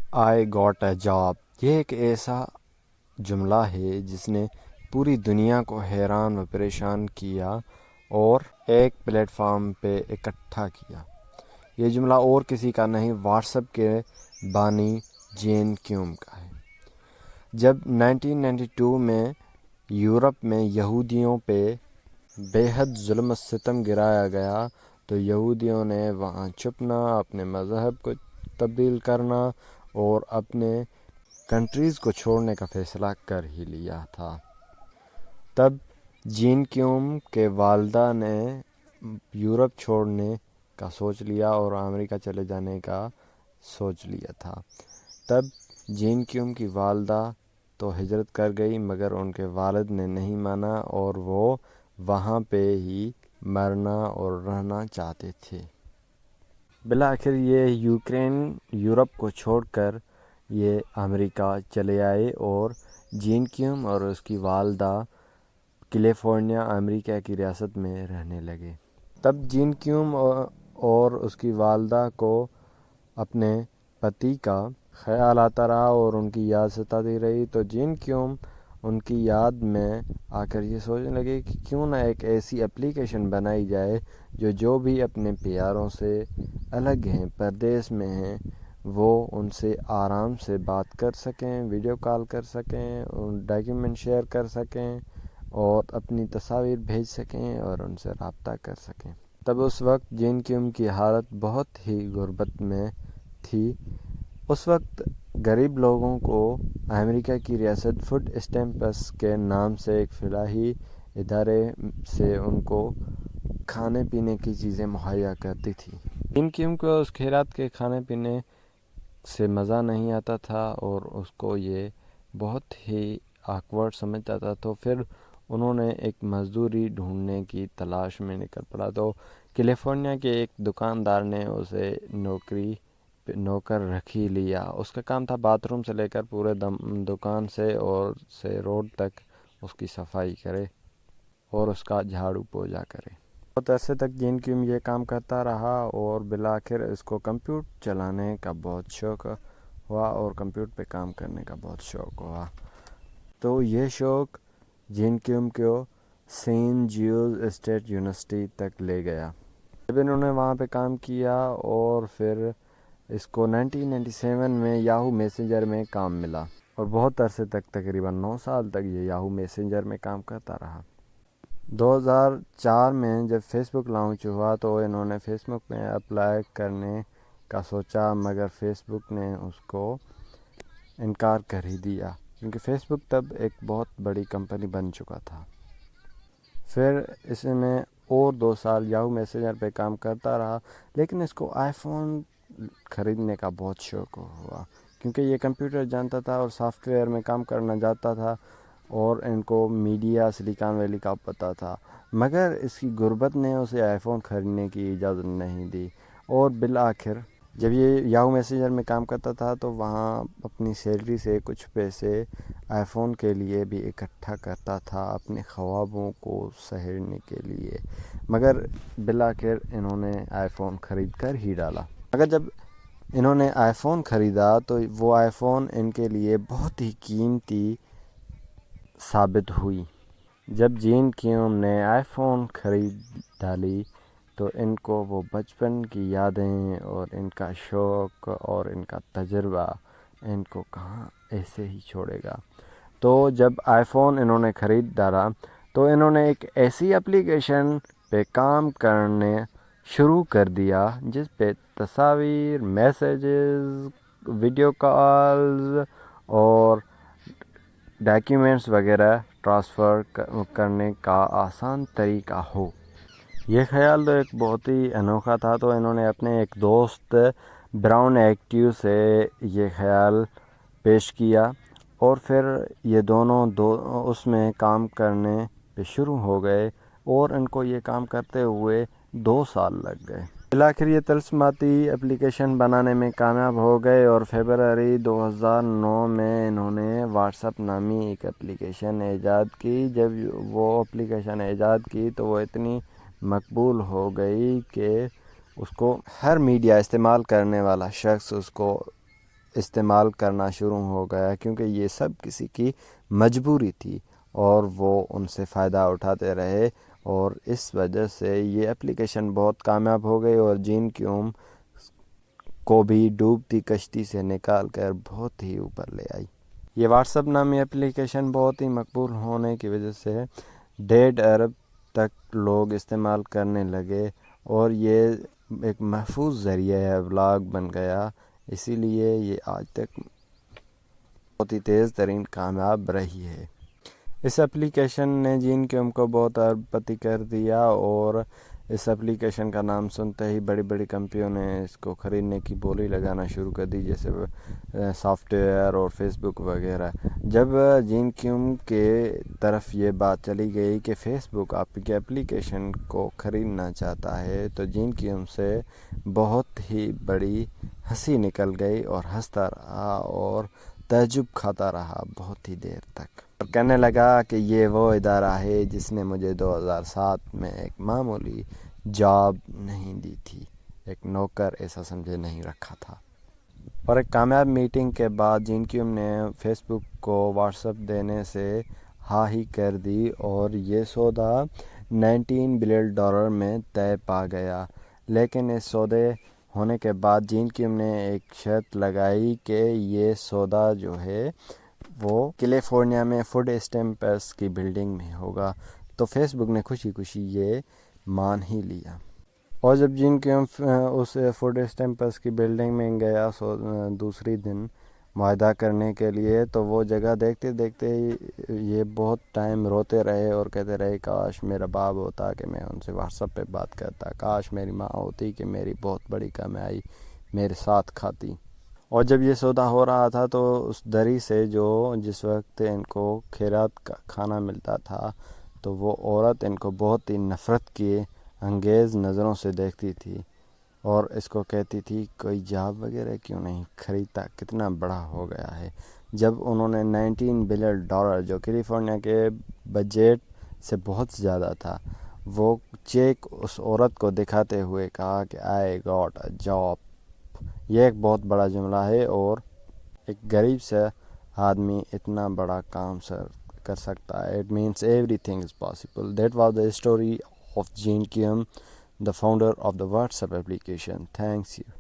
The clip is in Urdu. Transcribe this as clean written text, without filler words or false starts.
آئی گاٹ اے جاب، یہ ایک ایسا جملہ ہے جس نے پوری دنیا کو حیران و پریشان کیا اور ایک پلیٹ فارم پہ اکٹھا کیا۔ یہ جملہ اور کسی کا نہیں، واٹس ایپ کے بانی جین کیوم کا ہے۔ جب 1992 میں یورپ میں یہودیوں پہ بے حد ظلم و ستم گرایا گیا تو یہودیوں نے وہاں چھپنا، اپنے مذہب کو تبدیل کرنا اور اپنے کنٹریز کو چھوڑنے کا فیصلہ کر ہی لیا تھا۔ تب جین کیوم کے والدہ نے یورپ چھوڑنے کا سوچ لیا اور امریکہ چلے جانے کا سوچ لیا تھا۔ تب جین کیوم کی والدہ تو ہجرت کر گئی، مگر ان کے والد نے نہیں مانا اور وہ وہاں پہ ہی مرنا اور رہنا چاہتے تھے۔ بالآخر یہ یوکرین یورپ کو چھوڑ کر یہ امریکہ چلے آئے اور جین کیوم اور اس کی والدہ کیلیفورنیا امریکہ کی ریاست میں رہنے لگے۔ تب جین کیوم اور اس کی والدہ کو اپنے پتی کا خیال آتا رہا اور ان کی یاد ستاتی رہی، تو جین کیوم ان کی یاد میں آ کر یہ سوچنے لگے کہ کیوں نہ ایک ایسی اپلیکیشن بنائی جائے جو بھی اپنے پیاروں سے الگ ہیں، پردیس میں ہیں، وہ ان سے آرام سے بات کر سکیں، ویڈیو کال کر سکیں، ڈاکیومنٹ شیئر کر سکیں اور اپنی تصاویر بھیج سکیں اور ان سے رابطہ کر سکیں۔ تب اس وقت جین کیوم کی حالت بہت ہی غربت میں تھی۔ اس وقت غریب لوگوں کو امریکہ کی ریاست فوڈ اسٹیمپس کے نام سے ایک فلاحی ادارے سے ان کو کھانے پینے کی چیزیں مہیا کرتی تھی۔ جین کیوم کو اس خیرات کے کھانے پینے سے مزہ نہیں آتا تھا اور اس کو یہ بہت ہی آکورڈ سمجھتا تھا، تو پھر انہوں نے ایک مزدوری ڈھونڈنے کی تلاش میں نکل پڑا۔ تو کیلیفورنیا کے ایک دکاندار نے اسے نوکر رکھی لیا۔ اس کا کام تھا باتھ روم سے لے کر پورے دکان سے روڈ تک اس کی صفائی کرے اور اس کا جھاڑو پوچھا کرے۔ بہت عرصے تک جین کیوم یہ کام کرتا رہا اور بالآخر اس کو کمپیوٹر چلانے کا بہت شوق ہوا اور کمپیوٹر پہ کام کرنے کا بہت شوق ہوا۔ تو یہ شوق جین کیوم کو سینٹ جیوز اسٹیٹ یونیورسٹی تک لے گیا۔ جب انہوں نے وہاں پہ کام کیا اور پھر اس کو 1997 میں یاہو میسنجر میں کام ملا اور بہت عرصے تک تقریباً 9 سال تک یہ یاہو میسنجر میں کام کرتا رہا۔ 2004 میں جب فیس بک لانچ ہوا تو انہوں نے فیس بک میں اپلائی کرنے کا سوچا، مگر فیس بک نے اس کو انکار کر ہی دیا کیونکہ فیس بک تب ایک بہت بڑی کمپنی بن چکا تھا۔ پھر اس نے اور 2 سال یاہو میسنجر پہ کام کرتا رہا، لیکن اس کو آئی فون خریدنے کا بہت شوق ہوا کیونکہ یہ کمپیوٹر جانتا تھا اور سافٹ ویئر میں کام کرنا جاتا تھا اور ان کو میڈیا سلیکان ویلی کا پتہ تھا، مگر اس کی غربت نے اسے آئی فون خریدنے کی اجازت نہیں دی۔ اور بالآخر جب یہ یاہو میسنجر میں کام کرتا تھا تو وہاں اپنی سیلری سے کچھ پیسے آئی فون کے لیے بھی اکٹھا کرتا تھا اپنے خوابوں کو سہرنے کے لیے، مگر بالآخر انہوں نے آئی فون خرید کر ہی ڈالا۔ مگر جب انہوں نے آئی فون خریدا تو وہ آئی فون ان کے لیے بہت ہی قیمتی ثابت ہوئی۔ جب جین کیوم نے آئی فون خرید ڈالی تو ان کو وہ بچپن کی یادیں اور ان کا شوق اور ان کا تجربہ ان کو کہاں ایسے ہی چھوڑے گا۔ تو جب آئی فون انہوں نے خرید ڈالا تو انہوں نے ایک ایسی اپلیکیشن پہ کام کرنے شروع کر دیا جس پہ تصاویر، میسیجز، ویڈیو کالز اور ڈاکیومنٹس وغیرہ ٹرانسفر کرنے کا آسان طریقہ ہو۔ یہ خیال تو ایک بہت ہی انوکھا تھا، تو انہوں نے اپنے ایک دوست براؤن ایکٹیو سے یہ خیال پیش کیا اور پھر یہ دونوں اس میں کام کرنے پہ شروع ہو گئے اور ان کو یہ کام کرتے ہوئے 2 سال لگ گئے۔ بالآخر یہ طلسماتی اپلیکیشن بنانے میں کامیاب ہو گئے اور فروری 2009 میں انہوں نے واٹس ایپ نامی ایک اپلیکیشن ایجاد کی۔ جب وہ اپلیکیشن ایجاد کی تو وہ اتنی مقبول ہو گئی کہ اس کو ہر میڈیا استعمال کرنے والا شخص اس کو استعمال کرنا شروع ہو گیا، کیونکہ یہ سب کسی کی مجبوری تھی اور وہ ان سے فائدہ اٹھاتے رہے، اور اس وجہ سے یہ اپلیکیشن بہت کامیاب ہو گئی اور جین کیوم کو بھی ڈوبتی کشتی سے نکال کر بہت ہی اوپر لے آئی۔ یہ واٹس ایپ نامی اپلیکیشن بہت ہی مقبول ہونے کی وجہ سے 1.5 ارب تک لوگ استعمال کرنے لگے، اور یہ ایک محفوظ ذریعہ ہے، ابلاغ بن گیا، اسی لیے یہ آج تک بہت ہی تیز ترین کامیاب رہی ہے۔ اس اپلیکیشن نے جین کیوم کو بہت ارب پتی کر دیا، اور اس اپلیکیشن کا نام سنتے ہی بڑی بڑی کمپنیوں نے اس کو خریدنے کی بولی لگانا شروع کر دی، جیسے سافٹ ویئر اور فیس بک وغیرہ۔ جب جین کیوم کے طرف یہ بات چلی گئی کہ فیس بک آپ کے اپلیکیشن کو خریدنا چاہتا ہے، تو جین کیوم سے بہت ہی بڑی ہنسی نکل گئی اور ہنستا رہا اور تعجب کھاتا رہا بہت ہی دیر تک، اور کہنے لگا کہ یہ وہ ادارہ ہے جس نے مجھے 2007 میں ایک معمولی جاب نہیں دی تھی، ایک نوکر ایسا سمجھے نہیں رکھا تھا۔ اور ایک کامیاب میٹنگ کے بعد جین کیوم نے فیس بک کو واٹس ایپ دینے سے ہاں ہی کر دی، اور یہ سودا $19 بلین میں طے پا گیا۔ لیکن اس سودے ہونے کے بعد جین کیوم نے ایک شرط لگائی کہ یہ سودا جو ہے وہ کیلیفورنیا میں فوڈ اسٹیمپس کی بلڈنگ میں ہوگا، تو فیس بک نے خوشی خوشی یہ مان ہی لیا۔ اور جب جین کیوم اس فوڈ اسٹیمپس کی بلڈنگ میں گیا دوسری دن معاہدہ کرنے کے لیے، تو وہ جگہ دیکھتے دیکھتے یہ بہت ٹائم روتے رہے اور کہتے رہے کاش میرا باپ ہوتا کہ میں ان سے واٹس ایپ پہ بات کرتا، کاش میری ماں ہوتی کہ میری بہت بڑی کمائی میرے ساتھ کھاتی۔ اور جب یہ سودا ہو رہا تھا تو اس دری سے جس وقت ان کو خیرات کا کھانا ملتا تھا، تو وہ عورت ان کو بہت ہی نفرت کی انگیز نظروں سے دیکھتی تھی اور اس کو کہتی تھی کوئی جاب وغیرہ کیوں نہیں خریدتا، کتنا بڑا ہو گیا ہے۔ جب انہوں نے $19 بلین جو کیلیفورنیا کے بجٹ سے بہت زیادہ تھا، وہ چیک اس عورت کو دکھاتے ہوئے کہا کہ آئی گاٹ اے جاب۔ یہ ایک بہت بڑا جملہ ہے، اور ایک غریب سے آدمی اتنا بڑا کام کر سکتا ہے۔ It means everything is possible. That was the story of Gene Kim, the founder of the WhatsApp application. Thanks you.